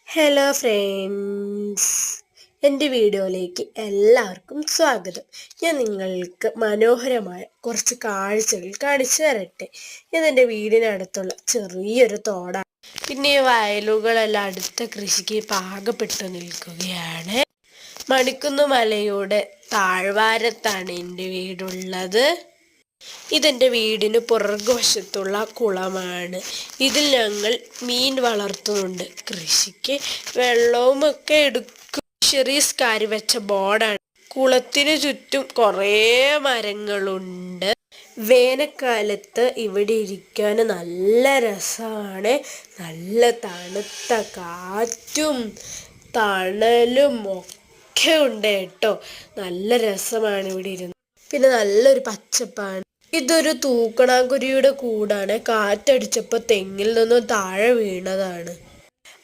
Hello friends, എൻ്റെ വീഡിയോയിലേക്ക് എല്ലാവർക്കും സ്വാഗതം. ഞാൻ നിങ്ങൾക്ക് മനോഹരമായ കുറച്ച് കാഴ്ചകൾ കാണിച്ചു തരട്ടെ. ഇതെൻ്റെ വീടിനടുത്തുള്ള ചെറിയൊരു തോടാണ്. പിന്നെ ഈ വയലുകളെല്ലാം അടുത്ത കൃഷിക്ക് പാകപ്പെട്ടു നിൽക്കുകയാണ്. മണിക്കുന്ന് മലയുടെ താഴ്വാരത്താണ് എൻ്റെ വീടുള്ളത്. ഇതെൻ്റെ വീടിന് പുറകുവശത്തുള്ള കുളമാണ്. ഇതിൽ ഞങ്ങൾ മീൻ വളർത്തുന്നുണ്ട്. കൃഷിക്ക് വെള്ളവും ഒക്കെ എടുക്കും. ഫിഷറീസ് വെച്ച ബോർഡാണ്. കുളത്തിനു ചുറ്റും കുറേ മരങ്ങളുണ്ട്. വേനൽക്കാലത്ത് ഇവിടെ ഇരിക്കാൻ നല്ല രസമാണ്. നല്ല തണുത്ത കാറ്റും തണലും ഒക്കെ ഉണ്ട് കേട്ടോ. നല്ല രസമാണ് ഇവിടെ ഇരുന്ന്. പിന്നെ നല്ലൊരു പച്ചപ്പാണ്. ഇതൊരു തൂക്കണാങ്കുരുവിയുടെ കൂടാണ്. കാറ്റടിച്ചപ്പോൾ തെങ്ങിൽ നിന്നും താഴെ വീണതാണ്.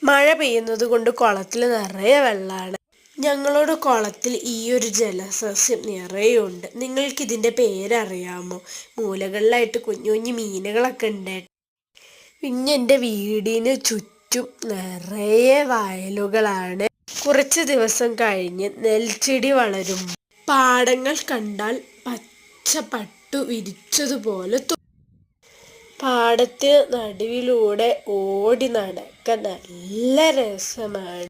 മഴ പെയ്യുന്നത് കൊണ്ട് കുളത്തിൽ നിറയെ വെള്ളമാണ്. ഞങ്ങളുടെ കുളത്തിൽ ഈ ഒരു ജലസസ്യം നിറയുണ്ട്. നിങ്ങൾക്ക് ഇതിൻ്റെ പേരറിയാമോ? മൂലകളിലായിട്ട് കുഞ്ഞു കുഞ്ഞു മീനുകളൊക്കെ ഉണ്ട്. പിന്നെ എൻ്റെ വീടിന് ചുറ്റും നിറയെ വയലുകളാണ്. കുറച്ച് ദിവസം കഴിഞ്ഞ് നെൽച്ചെടി വളരും. പാടങ്ങൾ കണ്ടാൽ പച്ചപ്പട്ടു വിരിച്ചതുപോലെ പാടത്തിന് നടുവിലൂടെ ഓടി നടക്കാൻ നല്ല രസമാണ്.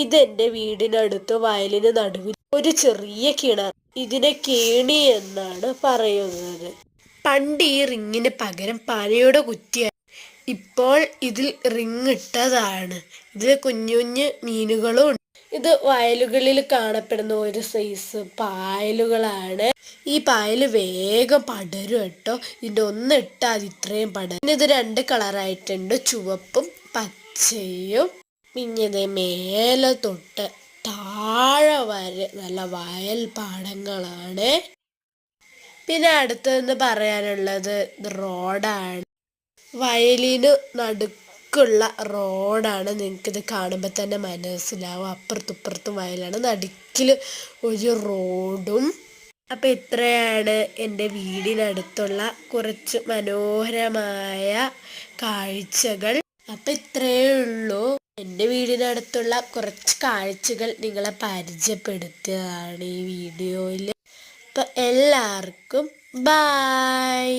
ഇതെൻ്റെ വീടിനടുത്ത് വയലിന് നടുവിൽ ഒരു ചെറിയ കിണർ. ഇതിനെ കേണി എന്നാണ് പറയുന്നത്. പണ്ട് ഈ റിങ്ങിന് പകരം പനയുടെ കുറ്റിയായി. ഇപ്പോൾ ഇതിൽ റിങ് ഇട്ടതാണ്. ഇതിൽ കുഞ്ഞു കുഞ്ഞു മീനുകളും ഉണ്ട്. ഇത് വയലുകളിൽ കാണപ്പെടുന്ന ഒരു സൈസ് പായലുകളാണ്. ഈ പായൽ വേഗം പടരും കേട്ടോ. ഇതിൻ്റെ ഒന്നിട്ടാൽ അത് ഇത്രയും പടരും. പിന്നെ ഇത് 2 കളറായിട്ടുണ്ട്, ചുവപ്പും പച്ചയും. പിന്നെ ഇത് മേലെ തൊട്ട് താഴെ വരെ നല്ല വയൽ പാടങ്ങളാണ്. പിന്നെ അടുത്തതെന്ന് പറയാനുള്ളത് റോഡാണ്. വയലിന് നടുക്കുള്ള റോഡാണ്. നിങ്ങൾക്കിത് കാണുമ്പോൾ തന്നെ മനസ്സിലാവും. അപ്പുറത്തും വയലാണ്, നടുക്കിൽ ഒരു റോഡും. അപ്പം ഇത്രയാണ് എൻ്റെ വീടിനടുത്തുള്ള കുറച്ച് മനോഹരമായ കാഴ്ചകൾ. അപ്പം ഇത്രയേ ഉള്ളൂ. എൻ്റെ വീടിനടുത്തുള്ള കുറച്ച് കാഴ്ചകൾ നിങ്ങളെ പരിചയപ്പെടുത്തിയതാണ് ഈ വീഡിയോയിൽ. അപ്പം എല്ലാവർക്കും ബൈ.